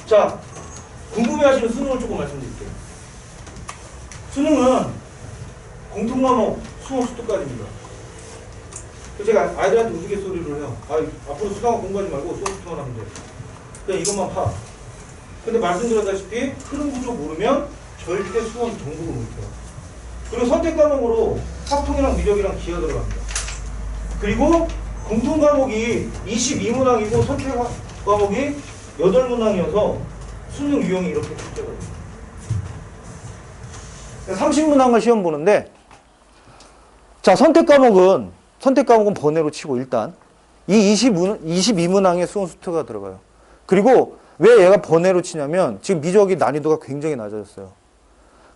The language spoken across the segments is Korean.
자, 궁금해하시는 수능을 조금 말씀드릴게요. 수능은 공통과목 수업 수특까지입니다. 제가 아이들한테 우스갯소리를 해요. 앞으로 수학을 공부하지 말고 수업 수특만 하면 돼. 그냥 이것만 파. 근데 말씀드렸다시피 흐름 구조 모르면 절대 수험 정복을 못해요. 그리고 선택 과목으로 확통이랑 미적이랑 기하 들어갑니다. 그리고 공통 과목이 22문항이고 선택 과목이 8문항이어서 수능 유형이 이렇게 출제가 됩니다. 30문항을 시험 보는데, 자, 선택 과목은 번외로 치고 일단 이 22문항의 수험 수트가 들어가요. 그리고 왜 얘가 번외로 치냐면 지금 미적이 난이도가 굉장히 낮아졌어요.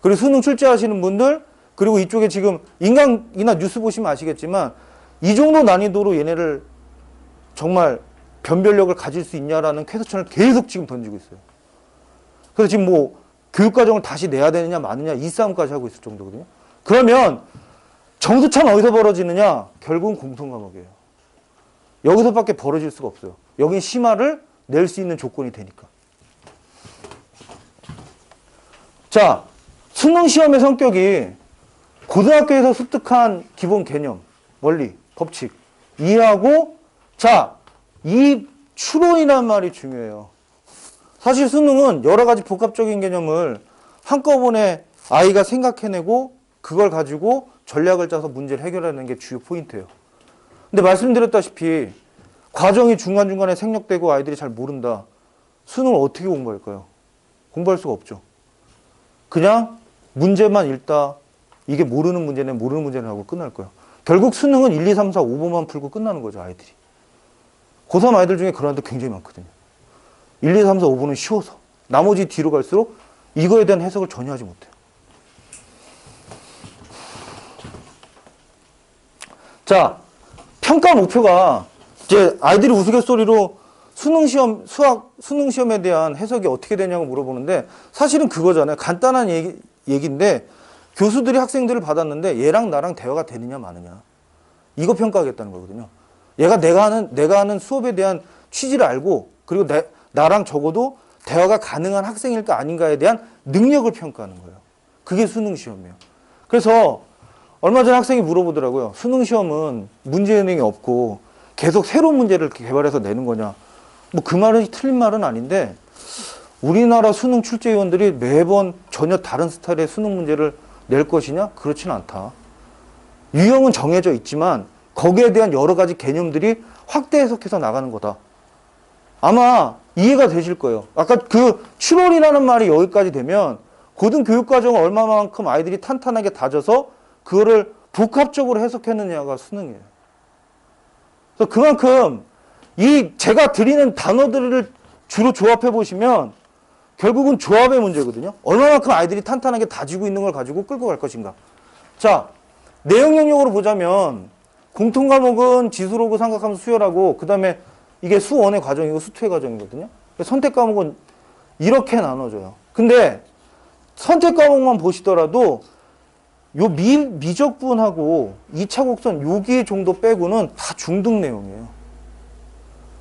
그리고 수능 출제하시는 분들, 그리고 이쪽에 지금 인강이나 뉴스 보시면 아시겠지만 이 정도 난이도로 얘네를 정말 변별력을 가질 수 있냐라는 퀘스천을 계속 지금 던지고 있어요. 그래서 지금 뭐 교육과정을 다시 내야 되느냐 마느냐 이 싸움까지 하고 있을 정도거든요. 그러면 정수차는 어디서 벌어지느냐? 결국은 공통과목이에요. 여기서밖에 벌어질 수가 없어요. 여긴 심화를 낼 수 있는 조건이 되니까. 자, 수능 시험의 성격이 고등학교에서 습득한 기본 개념, 원리, 법칙 이해하고, 자, 이 추론이라는 말이 중요해요. 사실 수능은 여러 가지 복합적인 개념을 한꺼번에 아이가 생각해내고 그걸 가지고 전략을 짜서 문제를 해결하는 게 주요 포인트예요. 근데 말씀드렸다시피 과정이 중간중간에 생략되고 아이들이 잘 모른다. 수능을 어떻게 공부할까요? 공부할 수가 없죠. 그냥 문제만 읽다, 이게 모르는 문제는 모르는 문제는 하고 끝날 거예요. 결국 수능은 1, 2, 3, 4, 5번만 풀고 끝나는 거죠, 아이들이. 고3 아이들 중에 그런 애들 굉장히 많거든요. 1, 2, 3, 4, 5번은 쉬워서. 나머지 뒤로 갈수록 이거에 대한 해석을 전혀 하지 못해요. 자, 평가 목표가 이제 아이들이 우스갯소리로 수능 시험에 대한 해석이 어떻게 되냐고 물어보는데 사실은 그거잖아요. 간단한 얘기인데 교수들이 학생들을 받았는데 얘랑 나랑 대화가 되느냐 마느냐. 이거 평가하겠다는 거거든요. 얘가 내가 하는 수업에 대한 취지를 알고 그리고 나랑 적어도 대화가 가능한 학생일까 아닌가에 대한 능력을 평가하는 거예요. 그게 수능 시험이에요. 그래서 얼마 전에 학생이 물어보더라고요. 수능 시험은 문제은행이 없고 계속 새로운 문제를 개발해서 내는 거냐. 뭐 그 말은 틀린 말은 아닌데 우리나라 수능 출제위원들이 매번 전혀 다른 스타일의 수능 문제를 낼 것이냐? 그렇지는 않다. 유형은 정해져 있지만 거기에 대한 여러 가지 개념들이 확대 해석해서 나가는 거다. 아마 이해가 되실 거예요. 아까 그 추론이라는 말이 여기까지 되면 고등교육과정을 얼마만큼 아이들이 탄탄하게 다져서 그거를 복합적으로 해석했느냐가 수능이에요. 그래서 그만큼 제가 드리는 단어들을 주로 조합해 보시면 결국은 조합의 문제거든요. 얼마만큼 아이들이 탄탄하게 다지고 있는 걸 가지고 끌고 갈 것인가. 자, 내용 영역으로 보자면 공통과목은 지수로그, 삼각함수, 수열하고 그 다음에 이게 수1의 과정이고 수2의 과정이거든요. 선택 과목은 이렇게 나눠져요. 근데 선택 과목만 보시더라도 요 미적분하고 2차 곡선 여기 정도 빼고는 다 중등 내용이에요.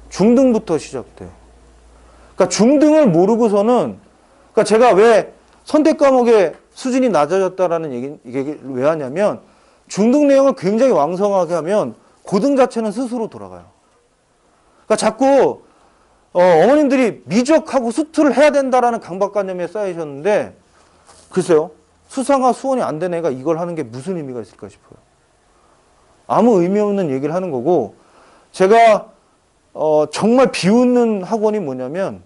중등부터 시작돼요. 그러니까 중등을 모르고서는, 그러니까 제가 왜 선택 과목의 수준이 낮아졌다라는 얘기를 왜 하냐면 중등 내용을 굉장히 왕성하게 하면 고등 자체는 스스로 돌아가요. 그러니까 자꾸 어머님들이 미적하고 수투를 해야 된다라는 강박관념에 쌓이셨는데 글쎄요. 수상과 수원이 안 된 애가 이걸 하는 게 무슨 의미가 있을까 싶어요. 아무 의미 없는 얘기를 하는 거고 제가 정말 비웃는 학원이 뭐냐면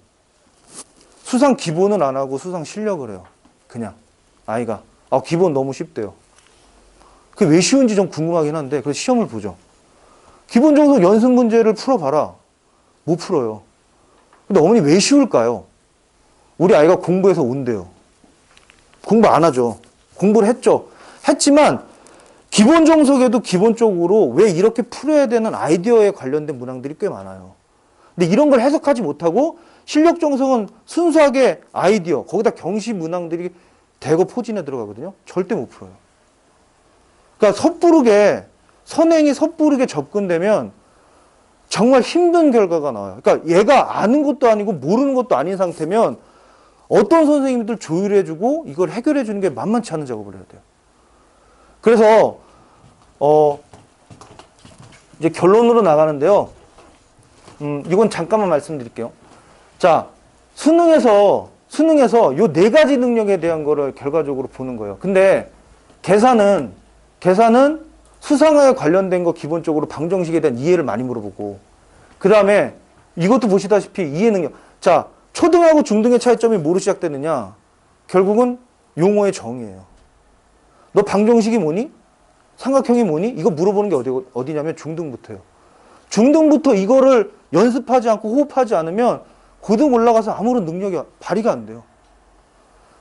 수상 기본은 안 하고 수상 실력을 해요. 그냥 아이가 기본 너무 쉽대요. 그게 왜 쉬운지 좀 궁금하긴 한데 그래서 시험을 보죠. 기본 정도 연습 문제를 풀어봐라. 못 풀어요. 근데 어머니 왜 쉬울까요? 우리 아이가 공부해서 온대요. 공부 안 하죠. 공부를 했죠. 했지만 기본 정석에도 기본적으로 왜 이렇게 풀어야 되는 아이디어에 관련된 문항들이 꽤 많아요. 근데 이런 걸 해석하지 못하고 실력 정석은 순수하게 아이디어, 거기다 경시 문항들이 대거 포진해 들어가거든요. 절대 못 풀어요. 그러니까 선행이 섣부르게 접근되면 정말 힘든 결과가 나와요. 그러니까 얘가 아는 것도 아니고 모르는 것도 아닌 상태면 어떤 선생님들 조율해주고 이걸 해결해주는 게 만만치 않은 작업을 해야 돼요. 그래서 이제 결론으로 나가는데요. 이건 잠깐만 말씀드릴게요. 자, 수능에서 요 네 가지 능력에 대한 거를 결과적으로 보는 거예요. 근데 계산은 수상화에 관련된 거 기본적으로 방정식에 대한 이해를 많이 물어보고, 그 다음에 이것도 보시다시피 이해 능력. 자, 초등하고 중등의 차이점이 뭐로 시작되느냐? 결국은 용어의 정의예요. 너 방정식이 뭐니? 삼각형이 뭐니? 이거 물어보는 게 어디냐면 중등부터예요. 중등부터 이거를 연습하지 않고 호흡하지 않으면 고등 올라가서 아무런 능력이 발휘가 안 돼요.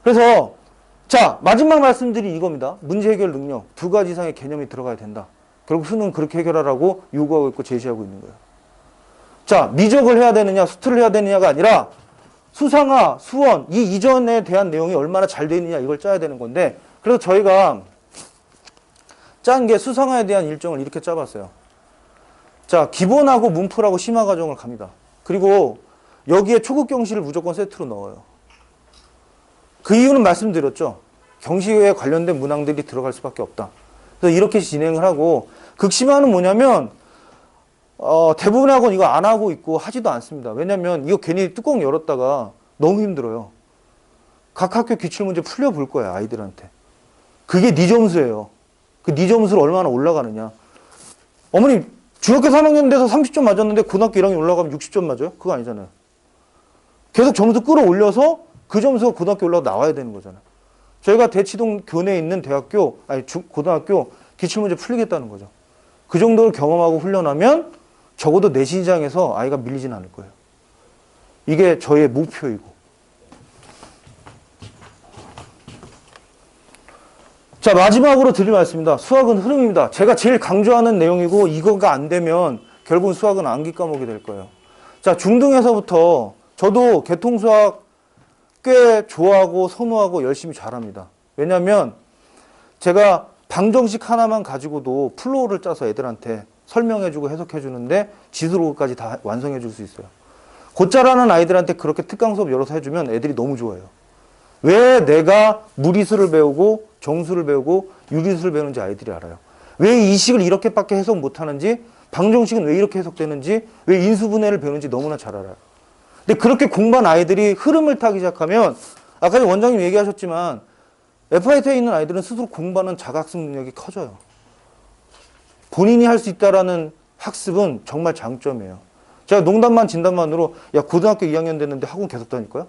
그래서 자, 마지막 말씀드린 이겁니다. 문제 해결 능력. 두 가지 이상의 개념이 들어가야 된다. 결국 수능 그렇게 해결하라고 요구하고 있고 제시하고 있는 거예요. 자, 미적을 해야 되느냐, 수투를 해야 되느냐가 아니라 수상화, 수원, 이 이전에 대한 내용이 얼마나 잘 돼 있느냐 이걸 짜야 되는 건데, 그래서 저희가 짠 게 수상화에 대한 일정을 이렇게 짜봤어요. 자, 기본하고 문풀하고 심화 과정을 갑니다. 그리고 여기에 초급 경시를 무조건 세트로 넣어요. 그 이유는 말씀드렸죠. 경시에 관련된 문항들이 들어갈 수밖에 없다. 그래서 이렇게 진행을 하고, 극심화는 뭐냐면 대부분의 학원 이거 안 하고 있고 하지도 않습니다. 왜냐면 이거 괜히 뚜껑 열었다가 너무 힘들어요. 각 학교 기출문제 풀려볼 거야, 아이들한테. 그게 네 점수예요. 그 네 점수를 얼마나 올라가느냐. 어머니 중학교 3학년 돼서 30점 맞았는데 고등학교 1학년 올라가면 60점 맞아요? 그거 아니잖아요. 계속 점수 끌어올려서 그 점수가 고등학교 올라가 나와야 되는 거잖아요. 저희가 대치동 교내에 있는 고등학교 기출문제 풀리겠다는 거죠. 그 정도를 경험하고 훈련하면 적어도 내신장에서 아이가 밀리진 않을 거예요. 이게 저의 목표이고. 자, 마지막으로 드릴 말씀입니다. 수학은 흐름입니다. 제가 제일 강조하는 내용이고, 이거가 안 되면 결국은 수학은 암기 과목이 될 거예요. 자, 중등에서부터 저도 개통수학 꽤 좋아하고 선호하고 열심히 잘합니다. 왜냐하면 제가 방정식 하나만 가지고도 플로우를 짜서 애들한테 설명해주고 해석해주는데 지수로까지 다 완성해줄 수 있어요. 곧 자라는 아이들한테 그렇게 특강 수업 열어서 해주면 애들이 너무 좋아해요. 왜 내가 무리수를 배우고 정수를 배우고 유리수를 배우는지 아이들이 알아요. 왜 이 식을 이렇게밖에 해석 못하는지, 방정식은 왜 이렇게 해석되는지, 왜 인수분해를 배우는지 너무나 잘 알아요. 근데 그렇게 공부한 아이들이 흐름을 타기 시작하면, 아까 원장님 얘기하셨지만 FIT에 있는 아이들은 스스로 공부하는 자각성 능력이 커져요. 본인이 할 수 있다라는 학습은 정말 장점이에요. 제가 농담만 진담만으로, 야, 고등학교 2학년 됐는데 학원 계속 다닐 거야?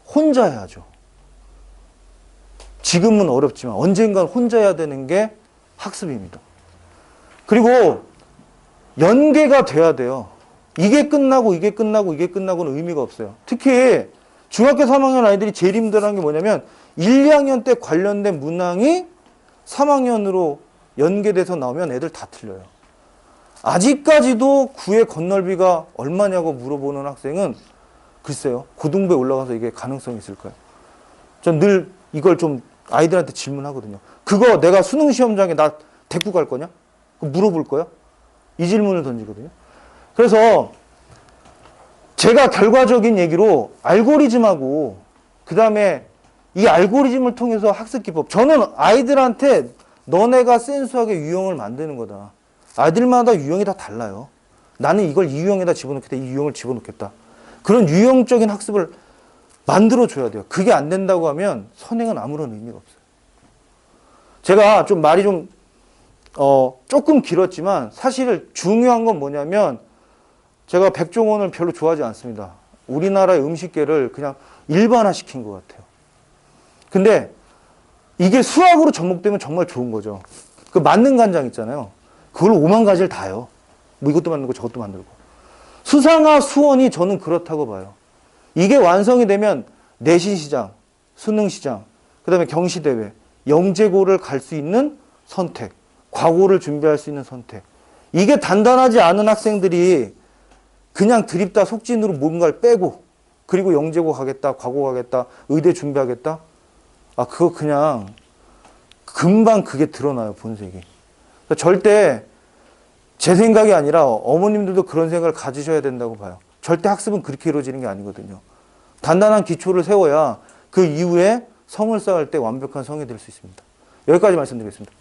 혼자 해야죠. 지금은 어렵지만 언젠간 혼자 해야 되는 게 학습입니다. 그리고 연계가 돼야 돼요. 이게 끝나고 이게 끝나고 이게 끝나고는 의미가 없어요. 특히 중학교 3학년 아이들이 제일 힘들어하는 게 뭐냐면 1, 2학년 때 관련된 문항이 3학년으로 연계돼서 나오면 애들 다 틀려요. 아직까지도 구의 건널비가 얼마냐고 물어보는 학생은 글쎄요, 고등부에 올라가서 이게 가능성이 있을까요? 전 늘 이걸 좀 아이들한테 질문하거든요. 그거 내가 수능 시험장에 나 데리고 갈 거냐? 물어볼 거야? 이 질문을 던지거든요. 그래서 제가 결과적인 얘기로 알고리즘하고 그 다음에 이 알고리즘을 통해서 학습 기법, 저는 아이들한테 너네가 센수하게 유형을 만드는 거다. 아이들마다 유형이 다 달라요. 나는 이걸 이 유형에다 집어넣겠다, 이 유형을 집어넣겠다. 그런 유형적인 학습을 만들어줘야 돼요. 그게 안 된다고 하면 선행은 아무런 의미가 없어요. 제가 좀 말이 조금 길었지만 사실 중요한 건 뭐냐면, 제가 백종원을 별로 좋아하지 않습니다. 우리나라의 음식계를 그냥 일반화시킨 것 같아요. 근데 이게 수학으로 접목되면 정말 좋은 거죠. 그 만능 간장 있잖아요. 그걸 5만 가지를 다 해요. 뭐 이것도 만들고 저것도 만들고. 수상화, 수원이 저는 그렇다고 봐요. 이게 완성이 되면 내신시장, 수능시장, 그 다음에 경시대회, 영재고를 갈 수 있는 선택, 과고를 준비할 수 있는 선택. 이게 단단하지 않은 학생들이 그냥 드립다 속진으로 뭔가를 빼고, 그리고 영재고 가겠다, 과고 가겠다, 의대 준비하겠다. 아, 그거 그냥 금방 그게 드러나요, 본색이. 절대 제 생각이 아니라 어머님들도 그런 생각을 가지셔야 된다고 봐요. 절대 학습은 그렇게 이루어지는 게 아니거든요. 단단한 기초를 세워야 그 이후에 성을 쌓을 때 완벽한 성이 될 수 있습니다. 여기까지 말씀드리겠습니다.